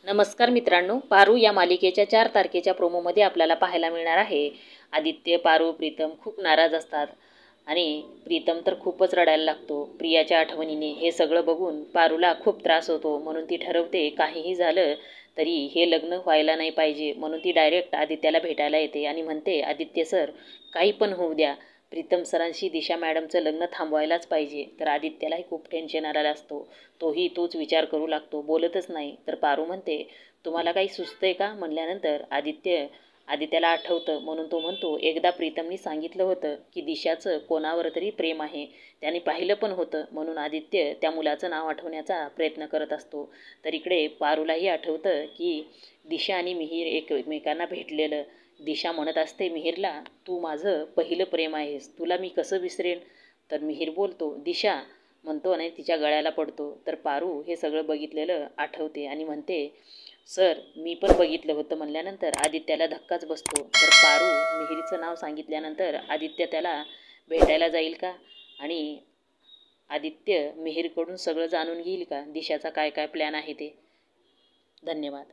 नमस्कार मित्रांनो, पारू या मालिकेच्या 4 तारखेच्या प्रोमोमध्ये आपल्याला पाहायला मिळणार आहे. आदित्य, पारू, प्रीतम खूप नाराज असतात आणि प्रीतम तर खूपच रडायला लागतो प्रियाच्या आठवणीने. हे सगळं बघून पारूला खूप त्रास होतो, म्हणून ती ठरवते काहीही झालं तरी हे लग्न व्हायला नाही पाहिजे. म्हणून ती डायरेक्ट आदित्याला भेटायला येते आणि म्हणते, आदित्य सर, काही पण होऊ द्या, प्रीतम सरांशी दिशा मॅडमचं लग्न थांबवायलाच पाहिजे. तर आदित्यालाही खूप टेन्शन आलेला असतो. तोही तोच विचार करू लागतो, बोलतच नाही. तर पारू म्हणते, तुम्हाला काही सुचतंय का? म्हणल्यानंतर आदित्याला आठवतं, म्हणून तो म्हणतो, एकदा प्रीतमनी सांगितलं होतं की दिशाचं कोणावर तरी प्रेम आहे, त्याने पाहिलं पण होतं. म्हणून आदित्य त्या मुलाचं नाव आठवण्याचा प्रयत्न करत असतो. तर इकडे पारूलाही आठवतं की दिशा आणि मिहीर एकमेकांना भेटलेलं. दिशा म्हणत असते मिहीरला, तू माझं पहिलं प्रेम आहेस, तुला मी कसं विसरेन? तर मिहीर बोलतो, दिशा म्हणतो आणि तिच्या गळ्याला पडतो. तर पारू हे सगळं बघितलेलं आठवते आणि म्हणते, सर, मी पण बघितलं होतं. म्हणल्यानंतर आदित्याला धक्काच बसतो. तर पारू मिहीरचं नाव सांगितल्यानंतर आदित्य त्याला भेटायला जाईल का? आणि आदित्य मिहीरकडून सगळं जाणून घेईल का? दिशाचा काय काय प्लॅन आहे ते. धन्यवाद.